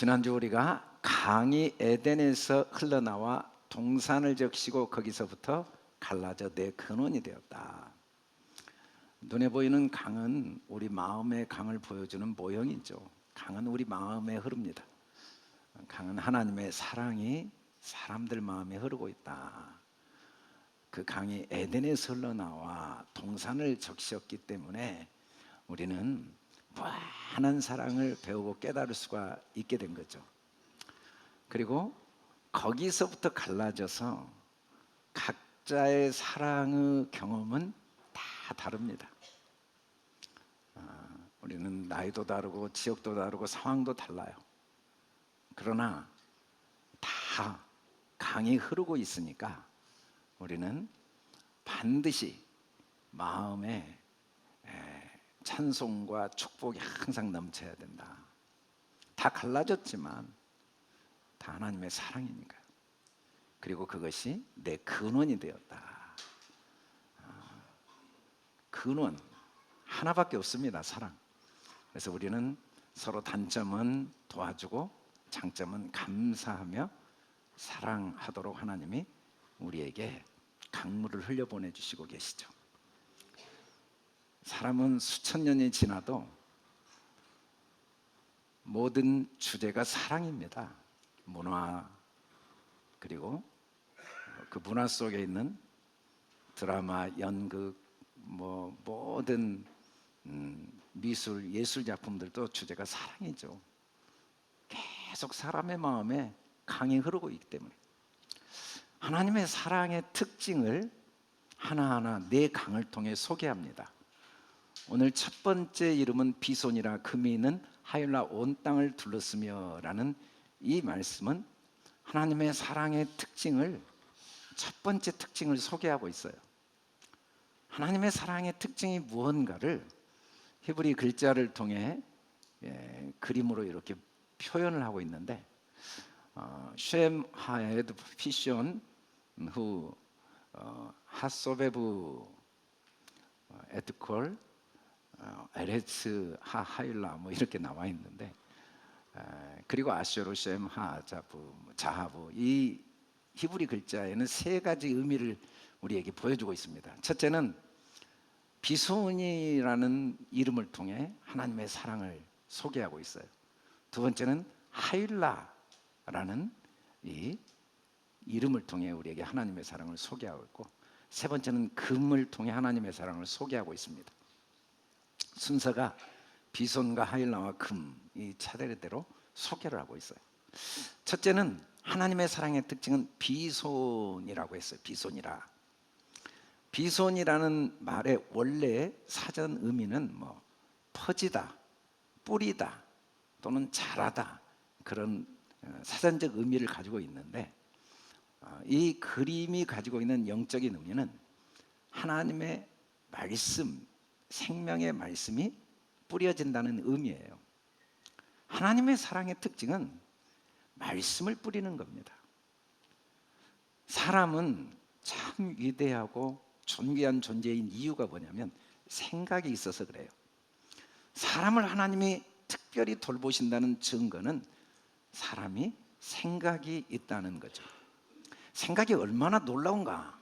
지난주 우리가 강이 에덴에서 흘러나와 동산을 적시고 거기서부터 갈라져 내 근원이 되었다. 눈에 보이는 강은 우리 마음의 강을 보여주는 모형이죠. 강은 우리 마음에 흐릅니다. 강은 하나님의 사랑이 사람들 마음에 흐르고 있다. 그 강이 에덴에서 흘러나와 동산을 적시었기 때문에 우리는 무한한 사랑을 배우고 깨달을 수가 있게 된 거죠. 그리고 거기서부터 갈라져서 각자의 사랑의 경험은 다 다릅니다. 우리는 나이도 다르고 지역도 다르고 상황도 달라요. 그러나 다 강이 흐르고 있으니까 우리는 반드시 마음에 찬송과 축복이 항상 넘쳐야 된다. 다 갈라졌지만 다 하나님의 사랑이니까요. 그리고 그것이 내 근원이 되었다. 근원 하나밖에 없습니다. 사랑. 그래서 우리는 서로 단점은 도와주고 장점은 감사하며 사랑하도록 하나님이 우리에게 강물을 흘려보내주시고 계시죠. 사람은 수천 년이 지나도 모든 주제가 사랑입니다. 문화, 그리고 그 문화 속에 있는 드라마, 연극, 모든 미술, 예술 작품들도 주제가 사랑이죠. 계속 사람의 마음에 강이 흐르고 있기 때문에 하나님의 사랑의 특징을 하나하나 네 강을 통해 소개합니다. 오늘 첫 번째 이름은 비손이라 금이 있는 하율라 온 땅을 둘렀으며 라는 이 말씀은 하나님의 사랑의 특징을, 첫 번째 특징을 소개하고 있어요. 하나님의 사랑의 특징이 무언가를 히브리 글자를 통해 그림으로 이렇게 표현을 하고 있는데 쉔 하에드 피션 후 하소베브 에트콜 에레츠 하하일라 이렇게 나와 있는데, 그리고 아쇼르 쉔 하자부 자하부, 이 히브리 글자에는 세 가지 의미를 우리에게 보여주고 있습니다. 첫째는 비손이라는 이름을 통해 하나님의 사랑을 소개하고 있어요. 두 번째는 하일라라는 이 이름을 통해 우리에게 하나님의 사랑을 소개하고 있고, 세 번째는 금을 통해 하나님의 사랑을 소개하고 있습니다. 순서가 비손과 하일라와 금, 이 차례대로 소개를 하고 있어요. 첫째는 하나님의 사랑의 특징은 비손이라고 했어요. 비손이라. 비손이라는 말의 원래 사전 의미는 퍼지다, 뿌리다 또는 자라다, 그런 사전적 의미를 가지고 있는데, 이 그림이 가지고 있는 영적인 의미는 하나님의 말씀, 생명의 말씀이 뿌려진다는 의미예요. 하나님의 사랑의 특징은 말씀을 뿌리는 겁니다. 사람은 참 위대하고 존귀한 존재인 이유가 뭐냐면 생각이 있어서 그래요. 사람을 하나님이 특별히 돌보신다는 증거는 사람이 생각이 있다는 거죠. 생각이 얼마나 놀라운가.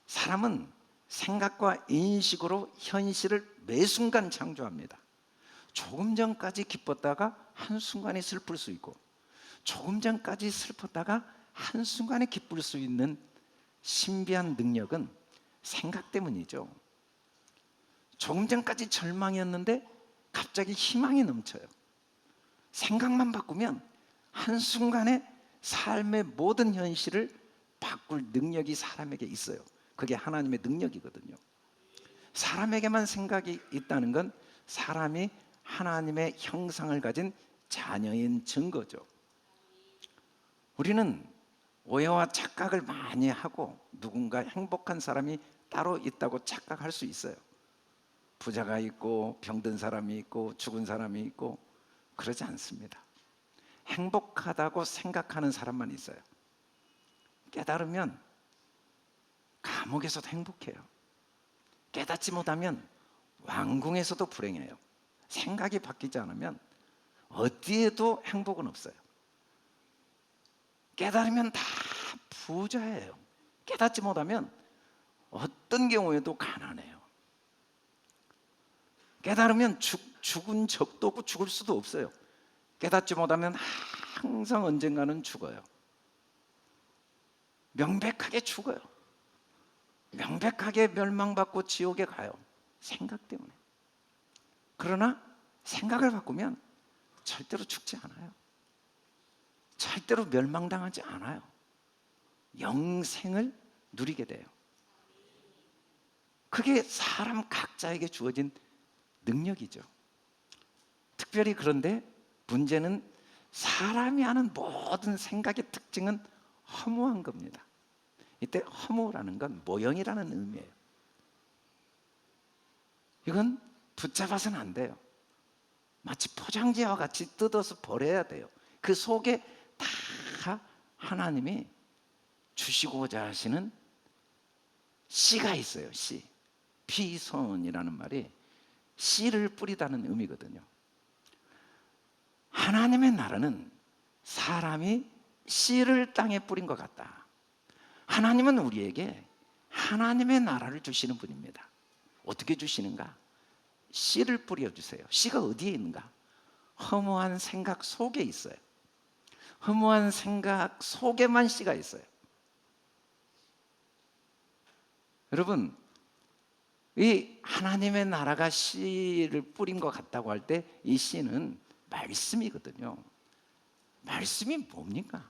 사람은 생각과 인식으로 현실을 매 순간 창조합니다. 조금 전까지 기뻤다가 한순간에 슬플 수 있고, 조금 전까지 슬펐다가 한순간에 기쁠 수 있는 신비한 능력은 생각 때문이죠. 조금 전까지 절망이었는데 갑자기 희망이 넘쳐요. 생각만 바꾸면 한순간에 삶의 모든 현실을 바꿀 능력이 사람에게 있어요. 그게 하나님의 능력이거든요. 사람에게만 생각이 있다는 건 사람이 하나님의 형상을 가진 자녀인 증거죠. 우리는 오해와 착각을 많이 하고 누군가 행복한 사람이 따로 있다고 착각할 수 있어요. 부자가 있고 병든 사람이 있고 죽은 사람이 있고, 그러지 않습니다. 행복하다고 생각하는 사람만 있어요. 깨달으면 감옥에서도 행복해요. 깨닫지 못하면 왕궁에서도 불행해요. 생각이 바뀌지 않으면 어디에도 행복은 없어요. 깨달으면 다 부자예요. 깨닫지 못하면 어떤 경우에도 가난해요. 깨달으면 죽은 적도 없고 죽을 수도 없어요. 깨닫지 못하면 항상 언젠가는 죽어요. 명백하게 죽어요. 명백하게 멸망받고 지옥에 가요. 생각 때문에. 그러나 생각을 바꾸면 절대로 죽지 않아요. 절대로 멸망당하지 않아요. 영생을 누리게 돼요. 그게 사람 각자에게 주어진 능력이죠. 특별히 그런데 문제는 사람이 하는 모든 생각의 특징은 허무한 겁니다. 이때 허무라는 건 모형이라는 의미예요. 이건 붙잡아서는 안 돼요. 마치 포장지와 같이 뜯어서 버려야 돼요. 그 속에 다 하나님이 주시고자 하시는 씨가 있어요. 씨. 피선이라는 말이 씨를 뿌리다는 의미거든요. 하나님의 나라는 사람이 씨를 땅에 뿌린 것 같다. 하나님은 우리에게 하나님의 나라를 주시는 분입니다. 어떻게 주시는가? 씨를 뿌려주세요. 씨가 어디에 있는가? 허무한 생각 속에 있어요. 허무한 생각 속에만 씨가 있어요. 여러분, 이 하나님의 나라가 씨를 뿌린 것 같다고 할 때 이 씨는 말씀이거든요. 말씀이 뭡니까?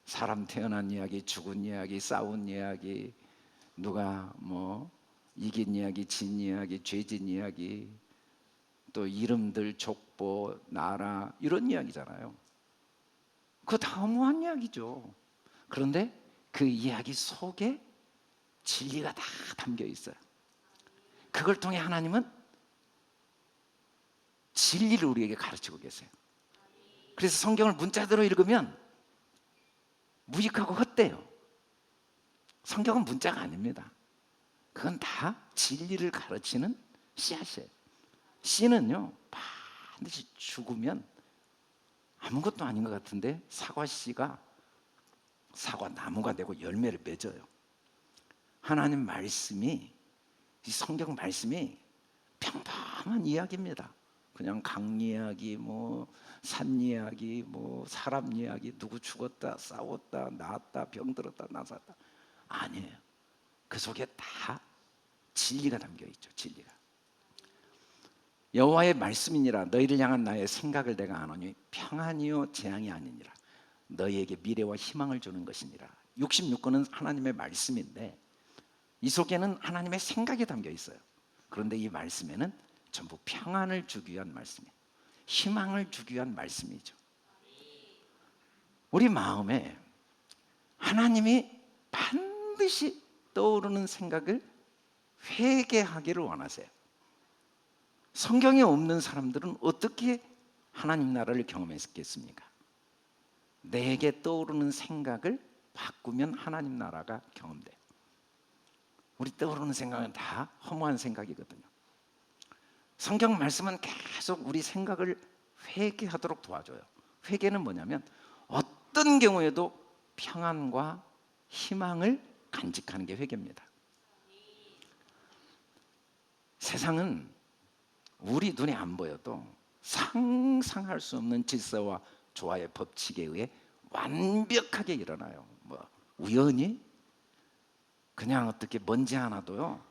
사람 태어난 이야기, 죽은 이야기, 싸운 이야기, 누가 뭐 이긴 이야기, 진 이야기, 죄진 이야기, 또 이름들, 족보, 나라 이런 이야기잖아요. 그거 다 허무한 이야기죠. 그런데 그 이야기 속에 진리가 다 담겨 있어요. 그걸 통해 하나님은 진리를 우리에게 가르치고 계세요. 그래서 성경을 문자대로 읽으면 무익하고 헛돼요. 성경은 문자가 아닙니다. 그건 다 진리를 가르치는 씨앗이에요. 씨는요 반드시 죽으면 아무것도 아닌 것 같은데 사과씨가 사과나무가 되고 열매를 맺어요. 하나님 말씀이, 이 성경 말씀이 평범한 이야기입니다. 그냥 강 이야기, 뭐 산 이야기, 뭐 사람 이야기, 누구 죽었다, 싸웠다, 나았다, 병들었다, 나섰다 아니에요. 그 속에 다 진리가 담겨 있죠. 진리가. 여호와의 말씀이니라. 너희를 향한 나의 생각을 내가 아노니 평안이요 재앙이 아니니라. 너희에게 미래와 희망을 주는 것이니라. 66권은 하나님의 말씀인데 이 속에는 하나님의 생각이 담겨 있어요. 그런데 이 말씀에는 전부 평안을 주기 위한 말씀이에요. 희망을 주기 위한 말씀이죠. 우리 마음에 하나님이 반드시 떠오르는 생각을 회개하기를 원하세요. 성경에 없는 사람들은 어떻게 하나님 나라를 경험했겠습니까? 내게 떠오르는 생각을 바꾸면 하나님 나라가 경험돼요. 우리 떠오르는 생각은 다 허무한 생각이거든요. 성경 말씀은 계속 우리 생각을 회개하도록 도와줘요. 회개는 뭐냐면 어떤 경우에도 평안과 희망을 간직하는 게 회개입니다. 세상은 우리 눈에 안 보여도 상상할 수 없는 질서와 조화의 법칙에 의해 완벽하게 일어나요. 뭐 우연히 그냥 어떻게 먼지 하나도요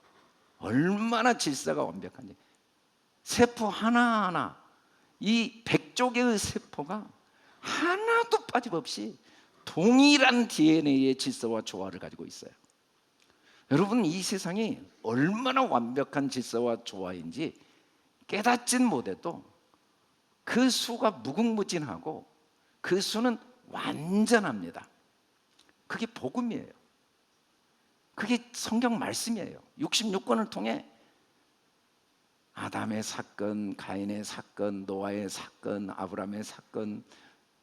얼마나 질서가 완벽한지. 세포 하나하나, 이 100조 개의 세포가 하나도 빠짐없이 동일한 DNA의 질서와 조화를 가지고 있어요. 여러분, 이 세상이 얼마나 완벽한 질서와 조화인지 깨닫진 못해도 그 수가 무궁무진하고 그 수는 완전합니다. 그게 복음이에요. 그게 성경 말씀이에요. 66권을 통해 아담의 사건, 가인의 사건, 노아의 사건, 아브라함의 사건,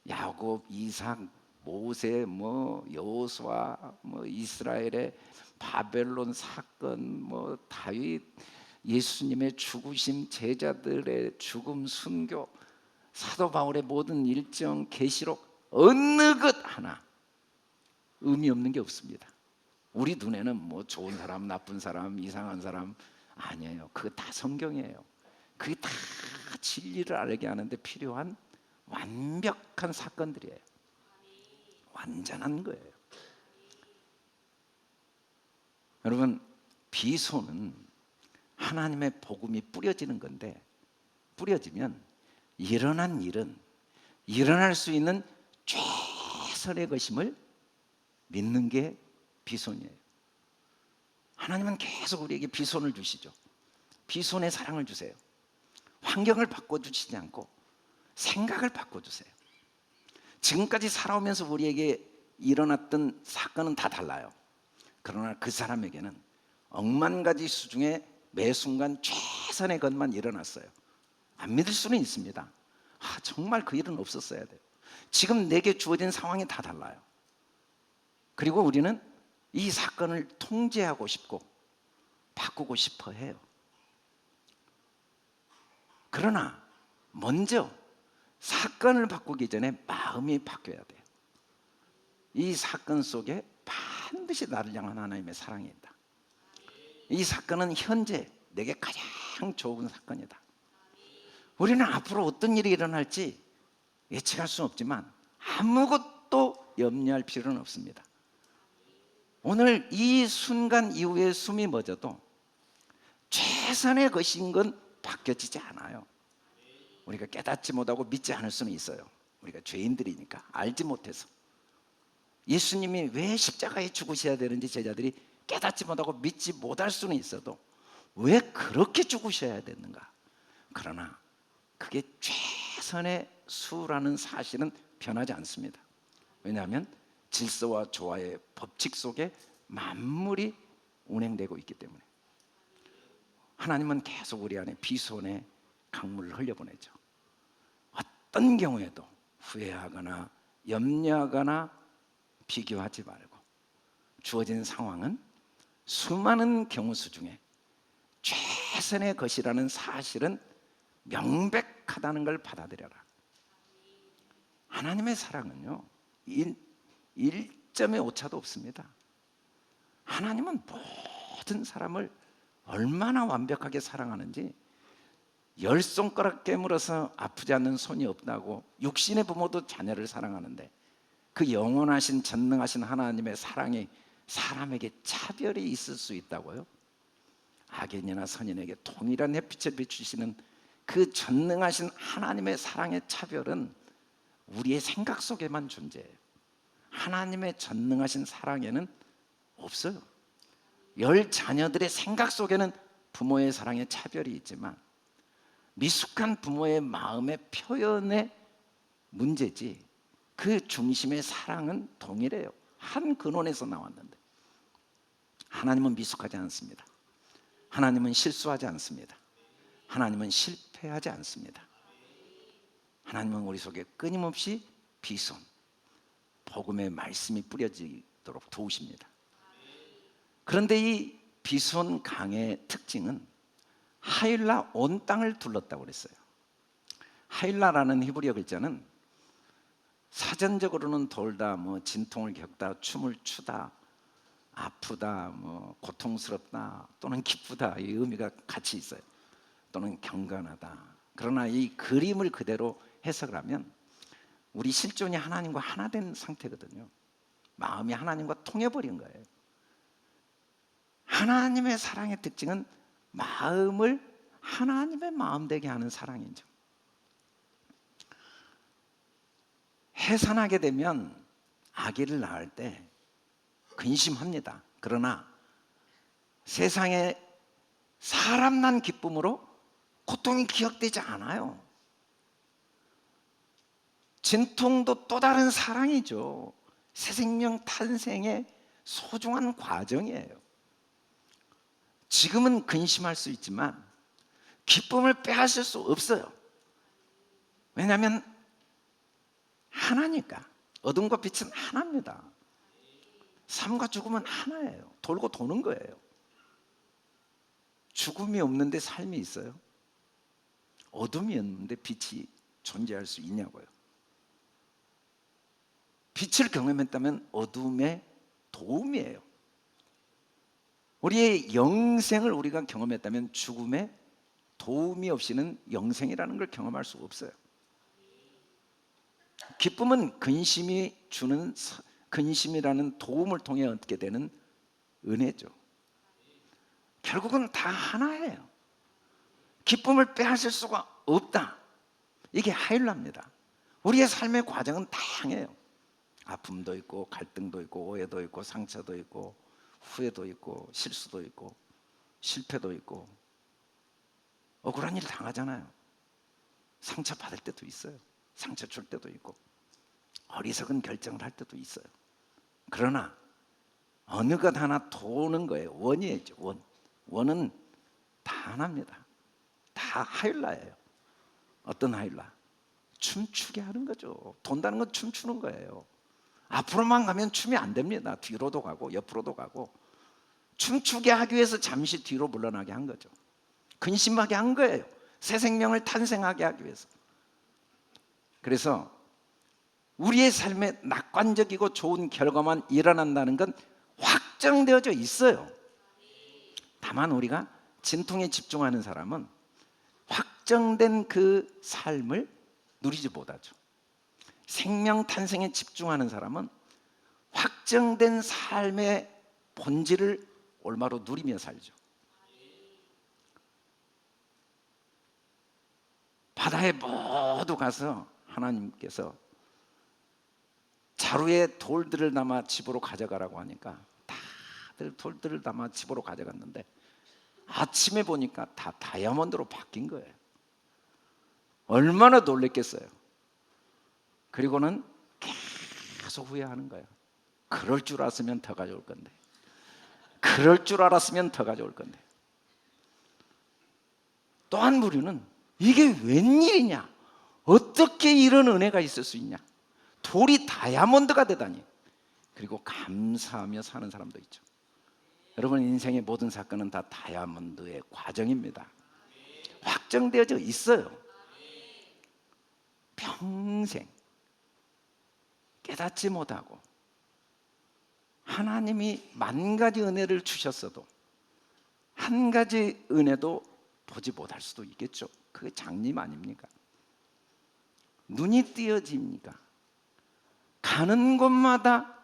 야곱, 이삭, 모세, 뭐 여호수아, 뭐 이스라엘의 바벨론 사건, 뭐 다윗, 예수님의 죽으심, 제자들의 죽음, 순교, 사도 바울의 모든 일정, 계시록 어느 것 하나 의미 없는 게 없습니다. 우리 눈에는 뭐 좋은 사람, 나쁜 사람, 이상한 사람 아니에요. 그거 다 성경이에요. 그게 다 진리를 알게 하는데 필요한 완벽한 사건들이에요. 완전한 거예요. 여러분, 비소는 하나님의 복음이 뿌려지는 건데, 뿌려지면 일어난 일은 일어날 수 있는 최선의 것임을 믿는 게 비손이에요. 하나님은 계속 우리에게 비손을 주시죠. 비손의 사랑을 주세요. 환경을 바꿔주시지 않고 생각을 바꿔주세요. 지금까지 살아오면서 우리에게 일어났던 사건은 다 달라요. 그러나 그 사람에게는 억만 가지 수 중에 매 순간 최선의 것만 일어났어요. 안 믿을 수는 있습니다. 정말 그 일은 없었어야 돼요. 지금 내게 주어진 상황이 다 달라요. 그리고 우리는 이 사건을 통제하고 싶고 바꾸고 싶어 해요. 그러나 먼저 사건을 바꾸기 전에 마음이 바뀌어야 돼요. 이 사건 속에 반드시 나를 향한 하나님의 사랑이 있다. 이 사건은 현재 내게 가장 좋은 사건이다. 우리는 앞으로 어떤 일이 일어날지 예측할 수는 없지만 아무것도 염려할 필요는 없습니다. 오늘 이 순간 이후에 숨이 멎어도 최선의 것인 건 바뀌어지지 않아요. 우리가 깨닫지 못하고 믿지 않을 수는 있어요. 우리가 죄인들이니까 알지 못해서. 예수님이 왜 십자가에 죽으셔야 되는지 제자들이 깨닫지 못하고 믿지 못할 수는 있어도 왜 그렇게 죽으셔야 되는가? 그러나 그게 최선의 수라는 사실은 변하지 않습니다. 왜냐하면 질서와 조화의 법칙 속에 만물이 운행되고 있기 때문에. 하나님은 계속 우리 안에 비손의 강물을 흘려보내죠. 어떤 경우에도 후회하거나 염려하거나 비교하지 말고 주어진 상황은 수많은 경우 수 중에 최선의 것이라는 사실은 명백하다는 걸 받아들여라. 하나님의 사랑은요 1점의 오차도 없습니다. 하나님은 모든 사람을 얼마나 완벽하게 사랑하는지, 열 손가락 깨물어서 아프지 않는 손이 없다고 육신의 부모도 자녀를 사랑하는데 그 영원하신 전능하신 하나님의 사랑이 사람에게 차별이 있을 수 있다고요? 악인이나 선인에게 동일한 햇빛을 비추시는 그 전능하신 하나님의 사랑의 차별은 우리의 생각 속에만 존재해요. 하나님의 전능하신 사랑에는 없어요. 열 자녀들의 생각 속에는 부모의 사랑에 차별이 있지만 미숙한 부모의 마음의 표현의 문제지 그 중심의 사랑은 동일해요. 한 근원에서 나왔는데. 하나님은 미숙하지 않습니다. 하나님은 실수하지 않습니다. 하나님은 실패하지 않습니다. 하나님은 우리 속에 끊임없이 비손, 복음의 말씀이 뿌려지도록 도우십니다. 그런데 이 비손 강의 특징은 하일라 온 땅을 둘렀다고 그랬어요. 하일라라는 히브리어 글자는 사전적으로는 돌다, 진통을 겪다, 춤을 추다, 아프다, 고통스럽다, 또는 기쁘다, 이 의미가 같이 있어요. 또는 경건하다. 그러나 이 그림을 그대로 해석을 하면 우리 실존이 하나님과 하나 된 상태거든요. 마음이 하나님과 통해버린 거예요. 하나님의 사랑의 특징은 마음을 하나님의 마음 되게 하는 사랑이죠. 해산하게 되면 아기를 낳을 때 근심합니다. 그러나 세상에 사람 난 기쁨으로 고통이 기억되지 않아요. 진통도 또 다른 사랑이죠. 새 생명 탄생의 소중한 과정이에요. 지금은 근심할 수 있지만 기쁨을 빼앗을 수 없어요. 왜냐하면 하나니까. 어둠과 빛은 하나입니다. 삶과 죽음은 하나예요. 돌고 도는 거예요. 죽음이 없는데 삶이 있어요? 어둠이 없는데 빛이 존재할 수 있냐고요. 빛을 경험했다면 어둠의 도움이에요. 우리의 영생을 우리가 경험했다면 죽음에 도움이 없이는 영생이라는 걸 경험할 수 없어요. 기쁨은 근심이 주는, 근심이라는 도움을 통해 얻게 되는 은혜죠. 결국은 다 하나예요. 기쁨을 빼앗을 수가 없다. 이게 하일라입니다. 우리의 삶의 과정은 다양해요. 아픔도 있고 갈등도 있고 오해도 있고 상처도 있고 후회도 있고 실수도 있고 실패도 있고 억울한 일 당하잖아요. 상처 받을 때도 있어요. 상처 줄 때도 있고 어리석은 결정을 할 때도 있어요. 그러나 어느 것 하나 도는 거예요. 원이죠. 원은 다 하나입니다. 다 하일라예요. 어떤 하일라? 춤추게 하는 거죠. 돈다는 건 춤추는 거예요. 앞으로만 가면 춤이 안 됩니다. 뒤로도 가고 옆으로도 가고. 춤추게 하기 위해서 잠시 뒤로 물러나게 한 거죠. 근심하게 한 거예요. 새 생명을 탄생하게 하기 위해서. 그래서 우리의 삶에 낙관적이고 좋은 결과만 일어난다는 건 확정되어져 있어요. 다만 우리가 진통에 집중하는 사람은 확정된 그 삶을 누리지 못하죠. 생명 탄생에 집중하는 사람은 확정된 삶의 본질을 올바로 누리며 살죠. 바다에 모두 가서 하나님께서 자루에 돌들을 담아 집으로 가져가라고 하니까 다들 돌들을 담아 집으로 가져갔는데 아침에 보니까 다 다이아몬드로 바뀐 거예요. 얼마나 놀랬겠어요. 그리고는 계속 후회하는 거예요. 그럴 줄 알았으면 더 가져올 건데. 그럴 줄 알았으면 더 가져올 건데. 또 한 부류는 이게 웬일이냐? 어떻게 이런 은혜가 있을 수 있냐? 돌이 다이아몬드가 되다니. 그리고 감사하며 사는 사람도 있죠. 여러분, 인생의 모든 사건은 다 다이아몬드의 과정입니다. 확정되어져 있어요. 평생 깨닫지 못하고 하나님이 만 가지 은혜를 주셨어도 한 가지 은혜도 보지 못할 수도 있겠죠. 그게 장님 아닙니까? 눈이 띄어집니까? 가는 곳마다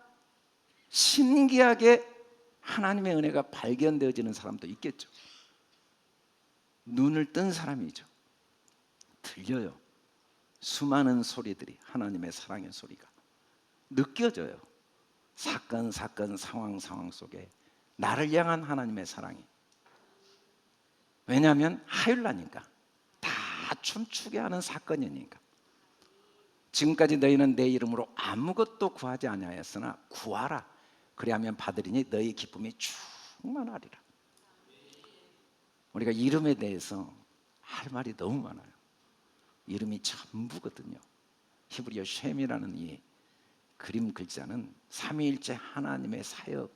신기하게 하나님의 은혜가 발견되어지는 사람도 있겠죠. 눈을 뜬 사람이죠. 들려요. 수많은 소리들이 하나님의 사랑의 소리가 느껴져요. 사건 상황 속에 나를 향한 하나님의 사랑이. 왜냐하면 하율라니까. 다 춤추게 하는 사건이니까. 지금까지 너희는 내 이름으로 아무것도 구하지 아니하였으나 구하라. 그리하면 받으리니 너희 기쁨이 충만하리라. 우리가 이름에 대해서 할 말이 너무 많아요. 이름이 전부거든요. 히브리어 셈이라는 이 그림 글자는 삼위일체 하나님의 사역.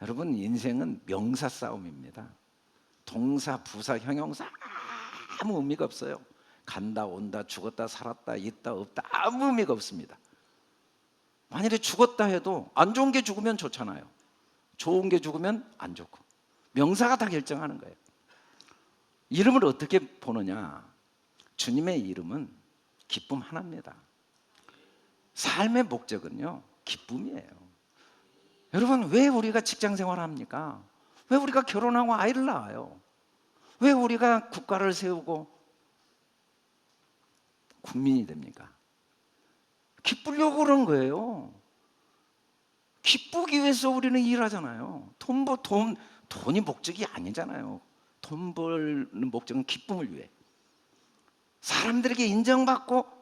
여러분, 인생은 명사 싸움입니다. 동사, 부사, 형용사 아무 의미가 없어요. 간다, 온다, 죽었다, 살았다, 있다, 없다 아무 의미가 없습니다. 만일에 죽었다 해도 안 좋은 게 죽으면 좋잖아요. 좋은 게 죽으면 안 좋고. 명사가 다 결정하는 거예요. 이름을 어떻게 보느냐? 주님의 이름은 기쁨 하나입니다. 삶의 목적은요, 기쁨이에요. 여러분, 왜 우리가 직장 생활을 합니까? 왜 우리가 결혼하고 아이를 낳아요? 왜 우리가 국가를 세우고 국민이 됩니까? 기쁘려고 그런 거예요. 기쁘기 위해서 우리는 일하잖아요. 돈이 목적이 아니잖아요. 돈 벌는 목적은 기쁨을 위해. 사람들에게 인정받고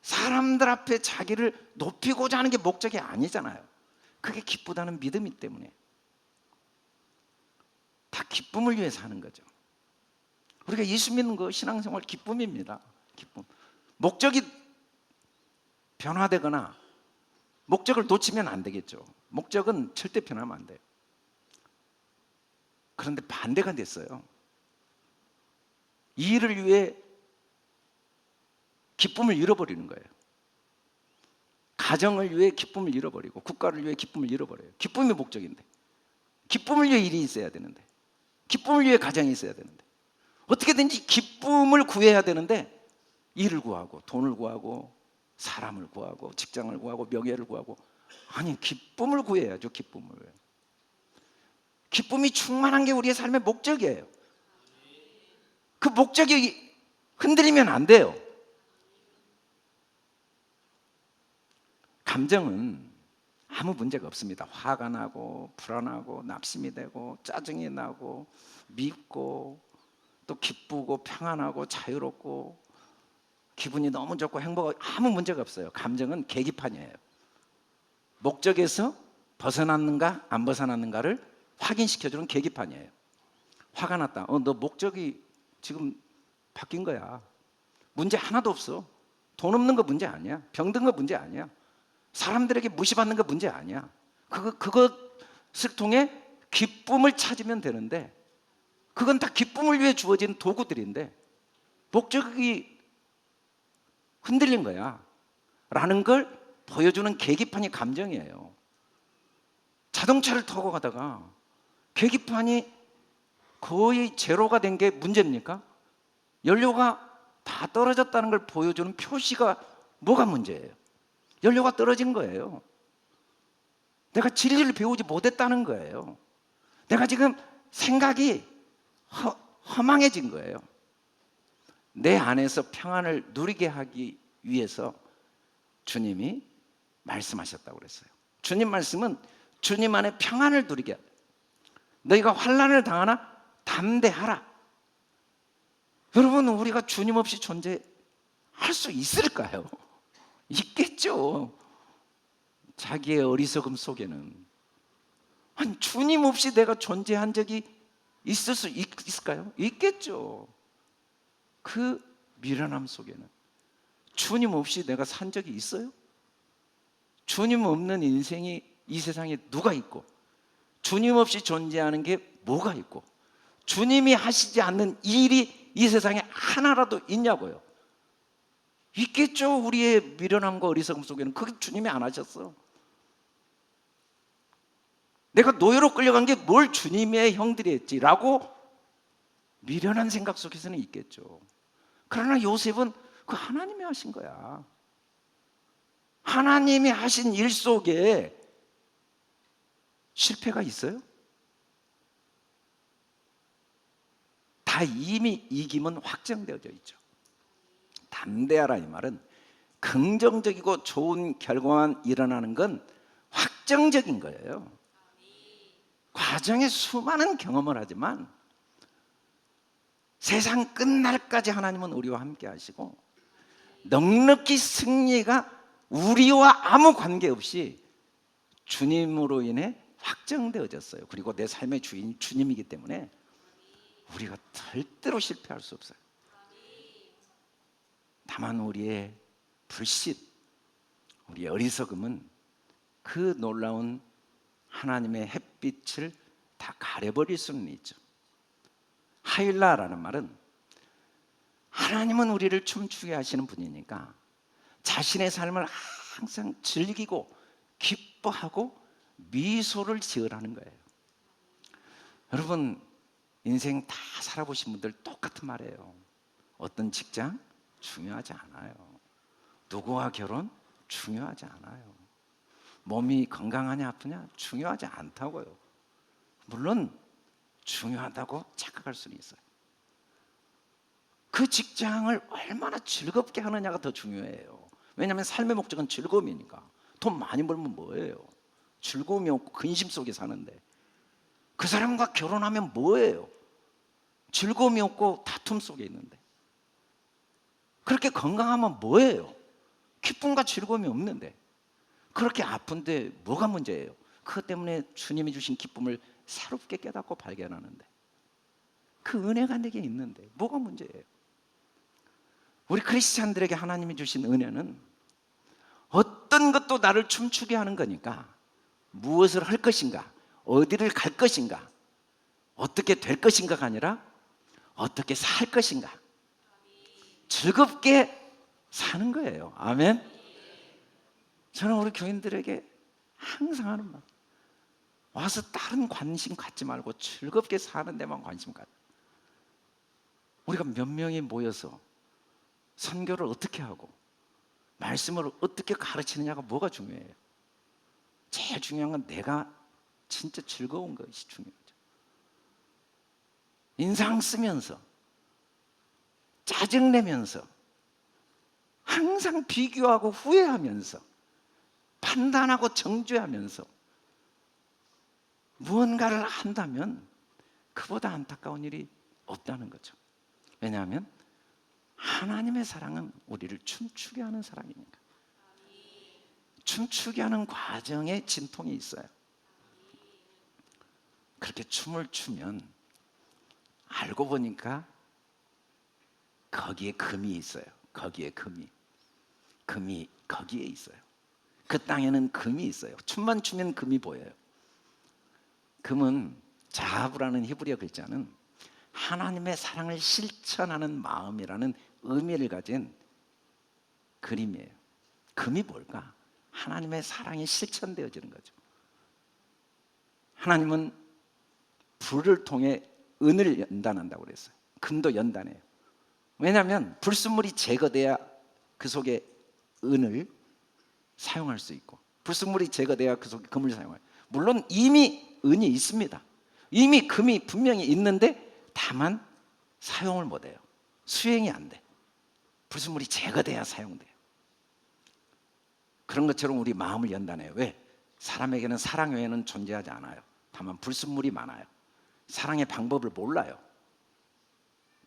사람들 앞에 자기를 높이고자 하는 게 목적이 아니잖아요. 그게 기쁘다는 믿음이 때문에. 다 기쁨을 위해 사는 거죠. 우리가 예수 믿는 거 신앙생활 기쁨입니다. 기쁨. 목적이 변화되거나 목적을 놓치면 안 되겠죠. 목적은 절대 변하면 안 돼요. 그런데 반대가 됐어요. 이 일을 위해 기쁨을 잃어버리는 거예요. 가정을 위해 기쁨을 잃어버리고 국가를 위해 기쁨을 잃어버려요. 기쁨이 목적인데, 기쁨을 위해 일이 있어야 되는데, 기쁨을 위해 가정이 있어야 되는데, 어떻게든지 기쁨을 구해야 되는데 일을 구하고 돈을 구하고 사람을 구하고 직장을 구하고 명예를 구하고, 아니 기쁨을 구해야죠. 기쁨이 충만한 게 우리의 삶의 목적이에요. 그 목적이 흔들리면 안 돼요. 감정은 아무 문제가 없습니다. 화가 나고 불안하고 낙심이 되고 짜증이 나고 밉고 또 기쁘고 평안하고 자유롭고 기분이 너무 좋고 행복하고 아무 문제가 없어요. 감정은 계기판이에요. 목적에서 벗어났는가 안 벗어났는가를 확인시켜주는 계기판이에요. 화가 났다. 너 목적이 지금 바뀐 거야. 문제 하나도 없어. 돈 없는 거 문제 아니야. 병든 거 문제 아니야. 사람들에게 무시받는 거 문제 아니야. 그것을 통해 기쁨을 찾으면 되는데, 그건 다 기쁨을 위해 주어진 도구들인데 목적이 흔들린 거야 라는 걸 보여주는 계기판이 감정이에요. 자동차를 타고 가다가 계기판이 거의 제로가 된 게 문제입니까? 연료가 다 떨어졌다는 걸 보여주는 표시가 뭐가 문제예요? 연료가 떨어진 거예요. 내가 진리를 배우지 못했다는 거예요. 내가 지금 생각이 허망해진 거예요. 내 안에서 평안을 누리게 하기 위해서 주님이 말씀하셨다고 그랬어요. 주님 말씀은 주님 안에 평안을 누리게 하라. 너희가 환난을 당하나 담대하라. 여러분, 우리가 주님 없이 존재할 수 있을까요? 있겠죠. 자기의 어리석음 속에는. 아니, 주님 없이 내가 존재한 적이 있을 수 있을까요? 있겠죠. 그 미련함 속에는 주님 없이 내가 산 적이 있어요? 주님 없는 인생이 이 세상에 누가 있고, 주님 없이 존재하는 게 뭐가 있고, 주님이 하시지 않는 일이 이 세상에 하나라도 있냐고요. 있겠죠. 우리의 미련함과 어리석음 속에는. 그게 주님이 안 하셨어. 내가 노예로 끌려간 게 뭘 주님의 형들이 했지라고 미련한 생각 속에서는 있겠죠. 그러나 요셉은 그 하나님이 하신 거야. 하나님이 하신 일 속에 실패가 있어요? 다 이미 이김은 확정되어져 있죠. 담대하라 이 말은 긍정적이고 좋은 결과만 일어나는 건 확정적인 거예요. 과정에 수많은 경험을 하지만 세상 끝날까지 하나님은 우리와 함께 하시고, 넉넉히 승리가 우리와 아무 관계없이 주님으로 인해 확정되어졌어요. 그리고 내 삶의 주인 주님이기 때문에 우리가 절대로 실패할 수 없어요. 다만 우리의 불신, 우리의 어리석음은 그 놀라운 하나님의 햇빛을 다 가려버릴 수는 있죠. 하일라라는 말은 하나님은 우리를 춤추게 하시는 분이니까 자신의 삶을 항상 즐기고 기뻐하고 미소를 지으라는 거예요. 여러분, 인생 다 살아보신 분들 똑같은 말이에요. 어떤 직장? 중요하지 않아요. 누구와 결혼? 중요하지 않아요. 몸이 건강하냐 아프냐? 중요하지 않다고요. 물론 중요하다고 착각할 수는 있어요. 그 직장을 얼마나 즐겁게 하느냐가 더 중요해요. 왜냐하면 삶의 목적은 즐거움이니까. 돈 많이 벌면 뭐예요? 즐거움이 없고 근심 속에 사는데, 그 사람과 결혼하면 뭐예요? 즐거움이 없고 다툼 속에 있는데, 그렇게 건강하면 뭐예요? 기쁨과 즐거움이 없는데, 그렇게 아픈데 뭐가 문제예요? 그것 때문에 주님이 주신 기쁨을 새롭게 깨닫고 발견하는데, 그 은혜가 내게 있는데 뭐가 문제예요? 우리 크리스찬들에게 하나님이 주신 은혜는 어떤 것도 나를 춤추게 하는 거니까, 무엇을 할 것인가, 어디를 갈 것인가, 어떻게 될 것인가가 아니라 어떻게 살 것인가, 즐겁게 사는 거예요. 아멘. 저는 우리 교인들에게 항상 하는 말, 와서 다른 관심 갖지 말고 즐겁게 사는 데만 관심 갖. 우리가 몇 명이 모여서 선교를 어떻게 하고 말씀을 어떻게 가르치느냐가 뭐가 중요해요? 제일 중요한 건 내가 진짜 즐거운 것이 중요하죠. 인상 쓰면서 짜증내면서 항상 비교하고 후회하면서 판단하고 정죄하면서 무언가를 한다면 그보다 안타까운 일이 없다는 거죠. 왜냐하면 하나님의 사랑은 우리를 춤추게 하는 사랑이니까. 춤추게 하는 과정에 진통이 있어요. 그렇게 춤을 추면 알고 보니까 거기에 금이 있어요. 거기에 금이 거기에 있어요. 그 땅에는 금이 있어요. 춤만 추면 금이 보여요. 금은 자하브라는 히브리어 글자는 하나님의 사랑을 실천하는 마음이라는 의미를 가진 그림이에요. 금이 뭘까? 하나님의 사랑이 실천되어지는 거죠. 하나님은 불을 통해 은을 연단한다고 그랬어요. 금도 연단해요. 왜냐하면 불순물이 제거돼야 그 속에 은을 사용할 수 있고, 불순물이 제거돼야 그 속에 금을 사용해요. 물론 이미 은이 있습니다. 이미 금이 분명히 있는데 다만 사용을 못해요. 수행이 안 돼. 불순물이 제거돼야 사용돼요. 그런 것처럼 우리 마음을 연단해요. 왜? 사람에게는 사랑 외에는 존재하지 않아요. 다만 불순물이 많아요. 사랑의 방법을 몰라요.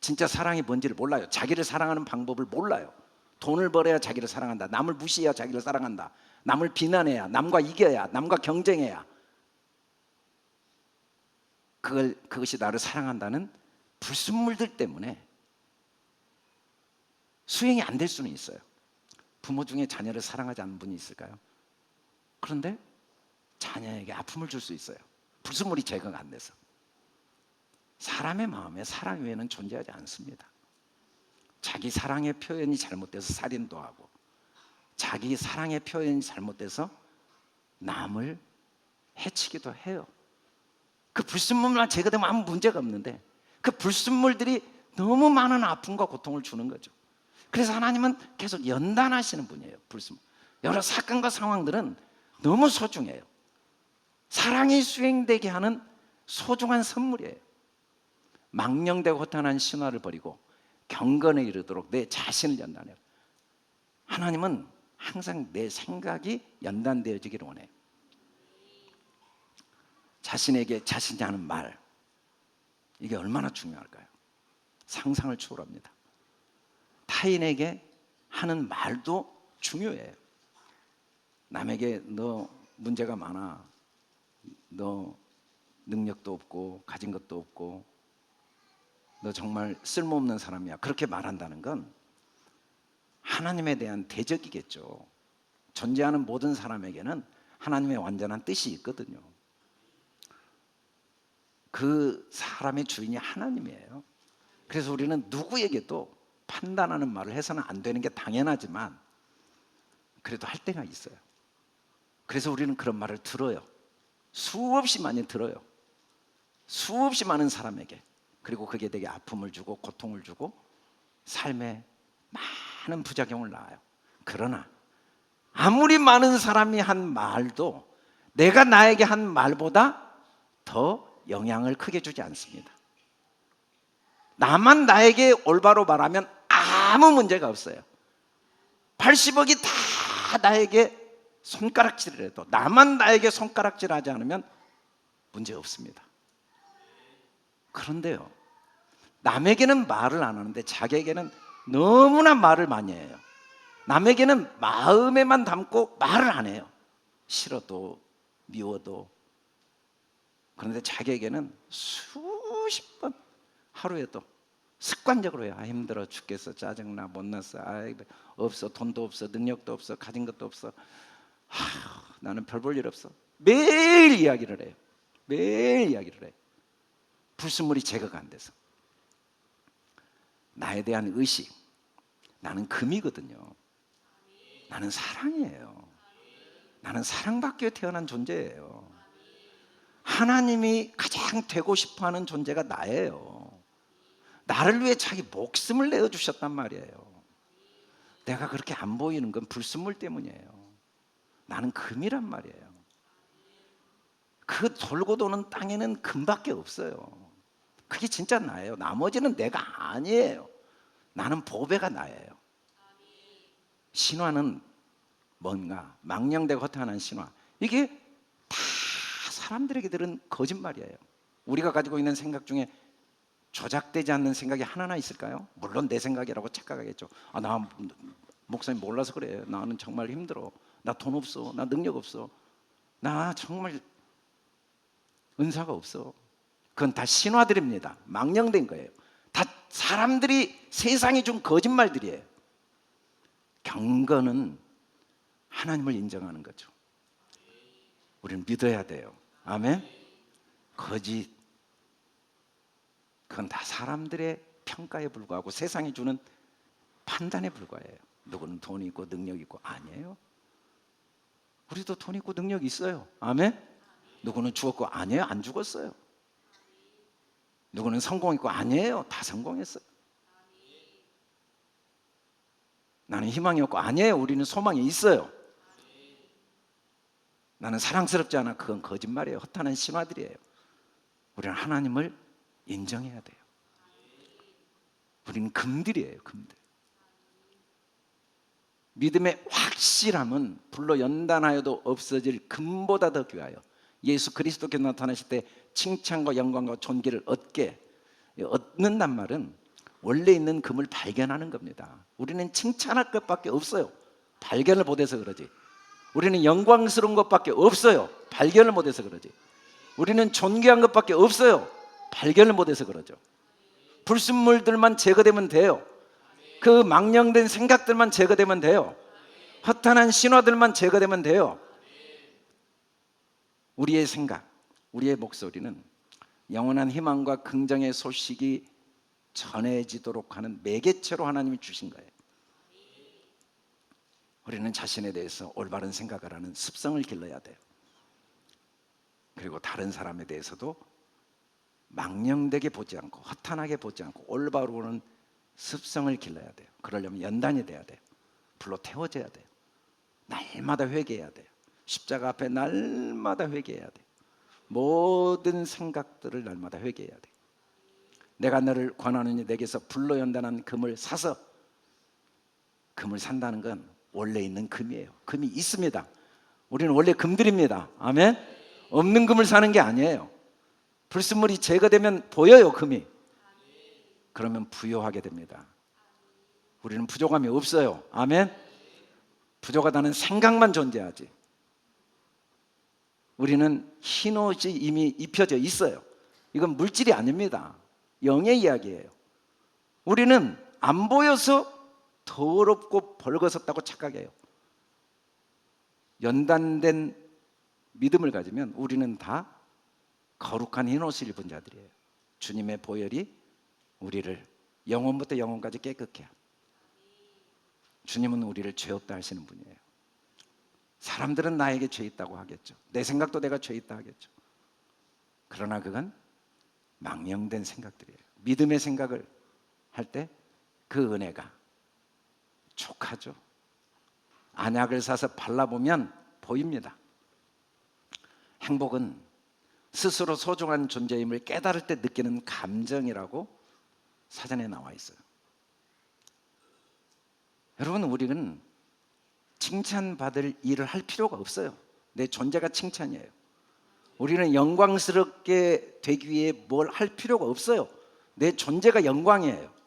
진짜 사랑이 뭔지를 몰라요. 자기를 사랑하는 방법을 몰라요. 돈을 벌어야 자기를 사랑한다. 남을 무시해야 자기를 사랑한다. 남을 비난해야, 남과 이겨야, 남과 경쟁해야 그것이 나를 사랑한다는 불순물들 때문에 수행이 안 될 수는 있어요. 부모 중에 자녀를 사랑하지 않는 분이 있을까요? 그런데 자녀에게 아픔을 줄 수 있어요. 불순물이 제거가 안 돼서. 사람의 마음에 사랑 외에는 존재하지 않습니다. 자기 사랑의 표현이 잘못돼서 살인도 하고, 자기 사랑의 표현이 잘못돼서 남을 해치기도 해요. 그 불순물만 제거되면 아무 문제가 없는데 그 불순물들이 너무 많은 아픔과 고통을 주는 거죠. 그래서 하나님은 계속 연단하시는 분이에요. 불순물. 여러 사건과 상황들은 너무 소중해요. 사랑이 수행되게 하는 소중한 선물이에요. 망령되고 허탄한 신화를 버리고 경건에 이르도록 내 자신을 연단해요. 하나님은 항상 내 생각이 연단되어지기를 원해요. 자신에게 자신이 하는 말, 이게 얼마나 중요할까요? 상상을 초월합니다. 타인에게 하는 말도 중요해요. 남에게 너 문제가 많아, 너 능력도 없고 가진 것도 없고 너 정말 쓸모없는 사람이야, 그렇게 말한다는 건 하나님에 대한 대적이겠죠. 존재하는 모든 사람에게는 하나님의 완전한 뜻이 있거든요. 그 사람의 주인이 하나님이에요. 그래서 우리는 누구에게도 판단하는 말을 해서는 안 되는 게 당연하지만 그래도 할 때가 있어요. 그래서 우리는 그런 말을 들어요. 수없이 많이 들어요. 수없이 많은 사람에게. 그리고 그게 되게 아픔을 주고 고통을 주고 삶에 많은 부작용을 낳아요. 그러나 아무리 많은 사람이 한 말도 내가 나에게 한 말보다 더 영향을 크게 주지 않습니다. 나만 나에게 올바로 말하면 아무 문제가 없어요. 80억이 다 나에게 손가락질을 해도 나만 나에게 손가락질하지 않으면 문제 없습니다. 그런데요, 남에게는 말을 안 하는데 자기에게는 너무나 말을 많이 해요. 남에게는 마음에만 담고 말을 안 해요. 싫어도 미워도. 그런데 자기에게는 수십 번 하루에도 습관적으로 해요. 힘들어 죽겠어, 짜증나, 못났어, 없어, 돈도 없어, 능력도 없어, 가진 것도 없어, 나는 별 볼 일 없어. 매일 이야기를 해요. 매일 이야기를 해요. 불순물이 제거가 안 돼서. 나에 대한 의식, 나는 금이거든요. 나는 사랑이에요. 나는 사랑받기 위해 태어난 존재예요. 하나님이 가장 되고 싶어하는 존재가 나예요. 나를 위해 자기 목숨을 내어주셨단 말이에요. 내가 그렇게 안 보이는 건 불순물 때문이에요. 나는 금이란 말이에요. 그 돌고 도는 땅에는 금밖에 없어요. 그게 진짜 나예요. 나머지는 내가 아니에요. 나는 보배가 나예요. 신화는 뭔가 망령되고 허탄한 신화, 이게 다 사람들에게 들은 거짓말이에요. 우리가 가지고 있는 생각 중에 조작되지 않는 생각이 하나나 있을까요? 물론 내 생각이라고 착각하겠죠. 나 목사님 몰라서 그래. 나는 정말 힘들어. 나 돈 없어. 나 능력 없어. 나 정말 은사가 없어. 그건 다 신화들입니다. 망령된 거예요. 다 사람들이, 세상이 준 거짓말들이에요. 경건은 하나님을 인정하는 거죠. 우리는 믿어야 돼요. 아멘. 거짓, 그건 다 사람들의 평가에 불과하고 세상이 주는 판단에 불과해요. 누구는 돈 있고 능력 있고, 아니에요. 우리도 돈 있고 능력 있어요. 아멘. 누구는 죽었고, 아니에요. 안 죽었어요. 누구는 성공했고, 아니에요. 다 성공했어요. 나는 희망이 없고, 아니에요. 우리는 소망이 있어요. 나는 사랑스럽지 않아. 그건 거짓말이에요. 허탄한 신화들이에요. 우리는 하나님을 인정해야 돼요. 우리는 금들이에요. 금들. 믿음의 확실함은 불로 연단하여도 없어질 금보다 더 귀하여 예수 그리스도께 나타나실 때 칭찬과 영광과 존귀를 얻는단 말은 원래 있는 금을 발견하는 겁니다. 우리는 칭찬할 것밖에 없어요. 발견을 못해서 그러지. 우리는 영광스러운 것밖에 없어요. 발견을 못해서 그러지. 우리는 존귀한 것밖에 없어요. 발견을 못해서 그러죠. 불순물들만 제거되면 돼요. 그 망령된 생각들만 제거되면 돼요. 허탄한 신화들만 제거되면 돼요. 우리의 생각, 우리의 목소리는 영원한 희망과 긍정의 소식이 전해지도록 하는 매개체로 하나님이 주신 거예요. 우리는 자신에 대해서 올바른 생각을 하는 습성을 길러야 돼요. 그리고 다른 사람에 대해서도 망령되게 보지 않고 허탄하게 보지 않고 올바로 보는 습성을 길러야 돼요. 그러려면 연단이 돼야 돼요. 불로 태워져야 돼요. 날마다 회개해야 돼요. 십자가 앞에 날마다 회개해야 돼요. 모든 생각들을 날마다 회개해야 돼요. 내가 너를 권하노니 내게서 불로 연단한 금을 사서, 금을 산다는 건 원래 있는 금이에요. 금이 있습니다. 우리는 원래 금들입니다. 아멘. 없는 금을 사는 게 아니에요. 불순물이 제거되면 보여요. 금이. 그러면 부요하게 됩니다. 우리는 부족함이 없어요. 아멘. 부족하다는 생각만 존재하지. 우리는 흰옷이 이미 입혀져 있어요. 이건 물질이 아닙니다. 영의 이야기예요. 우리는 안 보여서 더럽고 벌거벗다고 착각해요. 연단된 믿음을 가지면 우리는 다 거룩한 흰옷을 입은 자들이에요. 주님의 보혈이 우리를 영혼부터 영혼까지 깨끗게 합니다. 주님은 우리를 죄 없다 하시는 분이에요. 사람들은 나에게 죄 있다고 하겠죠. 내 생각도 내가 죄 있다 하겠죠. 그러나 그건 망령된 생각들이에요. 믿음의 생각을 할 때 그 은혜가 촉하죠. 안약을 사서 발라보면 보입니다. 행복은 스스로 소중한 존재임을 깨달을 때 느끼는 감정이라고 사전에 나와 있어요. 여러분, 우리는 칭찬받을 일을 할 필요가 없어요. 내 존재가 칭찬이에요. 우리는 영광스럽게 되기 위해 뭘 할 필요가 없어요. 내 존재가 영광이에요.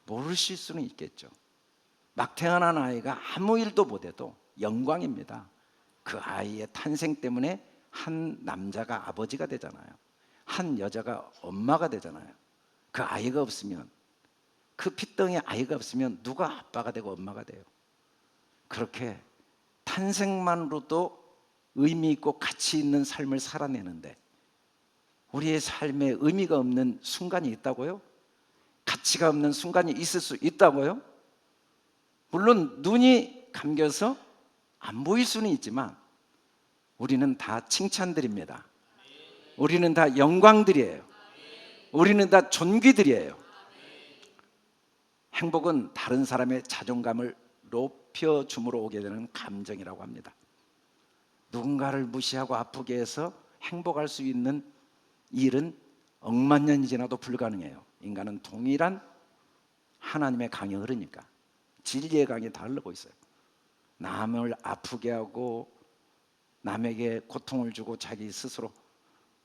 모르실 수는 있겠죠. 막 태어난 아이가 아무 일도 못해도 영광입니다. 그 아이의 탄생 때문에 한 남자가 아버지가 되잖아요. 한 여자가 엄마가 되잖아요. 그 아이가 없으면, 그 핏덩이 아이가 없으면 누가 아빠가 되고 엄마가 돼요? 그렇게 탄생만으로도 의미 있고 가치 있는 삶을 살아내는데 우리의 삶에 의미가 없는 순간이 있다고요? 가치가 없는 순간이 있을 수 있다고요? 물론 눈이 감겨서 안 보일 수는 있지만 우리는 다 칭찬드립니다. 우리는 다 영광들이에요. 우리는 다 존귀들이에요. 행복은 다른 사람의 자존감을 높여줌으로 오게 되는 감정이라고 합니다. 누군가를 무시하고 아프게 해서 행복할 수 있는 일은 억만 년이 지나도 불가능해요. 인간은 동일한 하나님의 강이 흐르니까, 진리의 강이 다 흐르고 있어요. 남을 아프게 하고 남에게 고통을 주고 자기 스스로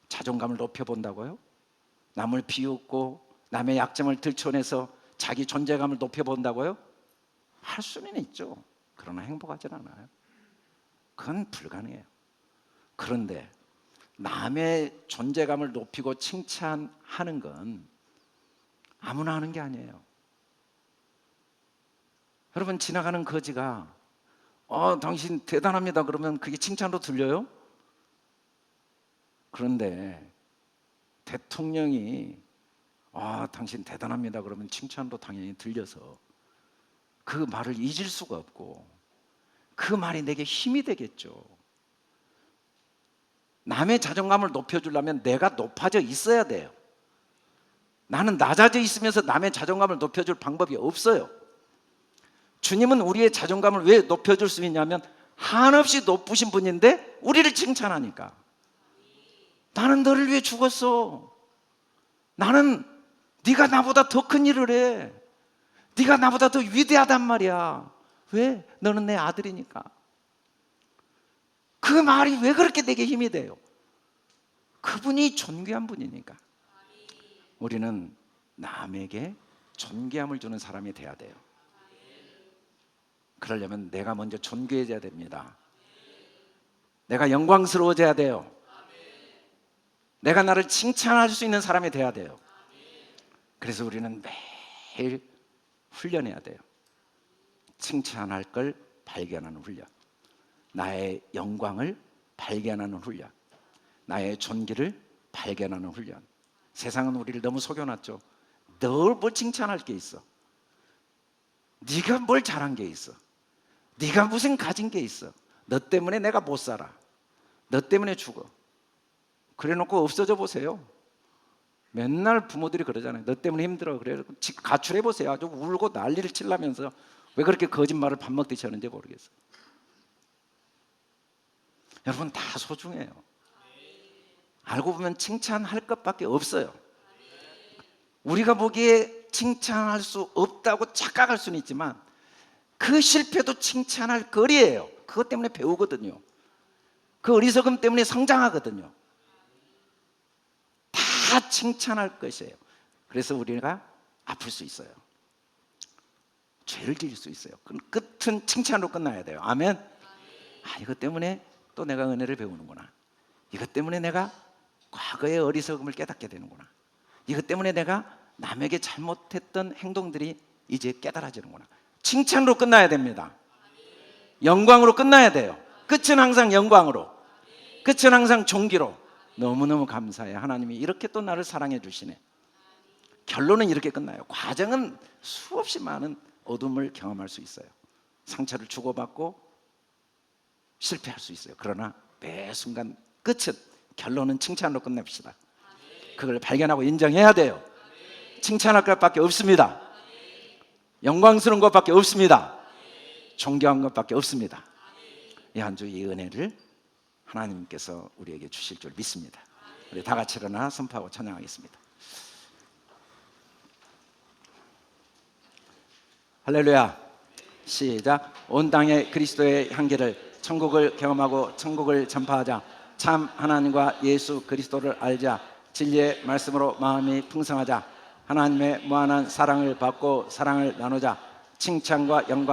자존감을 높여본다고요? 남을 비웃고 남의 약점을 들춰내서 자기 존재감을 높여본다고요? 할 수는 있죠. 그러나 행복하진 않아요. 그건 불가능해요. 그런데 남의 존재감을 높이고 칭찬하는 건 아무나 하는 게 아니에요. 여러분, 지나가는 거지가 당신 대단합니다 그러면 그게 칭찬으로 들려요? 그런데 대통령이 당신 대단합니다 그러면 칭찬으로 당연히 들려서 그 말을 잊을 수가 없고 그 말이 내게 힘이 되겠죠. 남의 자존감을 높여주려면 내가 높아져 있어야 돼요. 나는 낮아져 있으면서 남의 자존감을 높여줄 방법이 없어요. 주님은 우리의 자존감을 왜 높여줄 수 있냐면 한없이 높으신 분인데 우리를 칭찬하니까. 나는 너를 위해 죽었어. 나는 네가 나보다 더 큰 일을 해. 네가 나보다 더 위대하단 말이야. 왜? 너는 내 아들이니까. 그 말이 왜 그렇게 내게 힘이 돼요? 그분이 존귀한 분이니까. 우리는 남에게 존귀함을 주는 사람이 돼야 돼요. 그러려면 내가 먼저 존귀해져야 됩니다. 내가 영광스러워져야 돼요. 내가 나를 칭찬할 수 있는 사람이 돼야 돼요. 그래서 우리는 매일 훈련해야 돼요. 칭찬할 걸 발견하는 훈련, 나의 영광을 발견하는 훈련, 나의 존귀를 발견하는 훈련. 세상은 우리를 너무 속여놨죠. 널 뭘 칭찬할 게 있어? 네가 뭘 잘한 게 있어? 네가 무슨 가진 게 있어? 너 때문에 내가 못 살아. 너 때문에 죽어. 그래놓고 없어져 보세요. 맨날 부모들이 그러잖아요. 너 때문에 힘들어. 그래 가출해 보세요. 아주 울고 난리를 치려면서 왜 그렇게 거짓말을 밥 먹듯이 하는지 모르겠어요. 여러분, 다 소중해요. 알고 보면 칭찬할 것밖에 없어요. 우리가 보기에 칭찬할 수 없다고 착각할 수는 있지만 그 실패도 칭찬할 거리예요. 그것 때문에 배우거든요. 그 어리석음 때문에 성장하거든요. 다 칭찬할 것이에요. 그래서 우리가 아플 수 있어요. 죄를 지을 수 있어요. 끝은 칭찬으로 끝나야 돼요. 아멘. 이것 때문에 또 내가 은혜를 배우는구나. 이것 때문에 내가 과거의 어리석음을 깨닫게 되는구나. 이것 때문에 내가 남에게 잘못했던 행동들이 이제 깨달아지는구나. 칭찬으로 끝나야 됩니다. 영광으로 끝나야 돼요. 끝은 항상 영광으로, 끝은 항상 존귀로. 너무너무 감사해요. 하나님이 이렇게 또 나를 사랑해 주시네. 결론은 이렇게 끝나요. 과정은 수없이 많은 어둠을 경험할 수 있어요. 상처를 주고받고 실패할 수 있어요. 그러나 매 순간 끝은, 결론은 칭찬으로 끝냅시다. 그걸 발견하고 인정해야 돼요. 칭찬할 것밖에 없습니다. 영광스러운 것밖에 없습니다. 존경한 것밖에 없습니다. 이 한 주 이 은혜를 하나님께서 우리에게 주실 줄 믿습니다. 우리 다 같이 일어나 선포하고 찬양하겠습니다. 할렐루야. 시작. 온 땅에 그리스도의 향기를, 천국을 경험하고 천국을 전파하자. 참 하나님과 예수 그리스도를 알자. 진리의 말씀으로 마음이 풍성하자. 하나님의 무한한 사랑을 받고 사랑을 나누자. 칭찬과 영광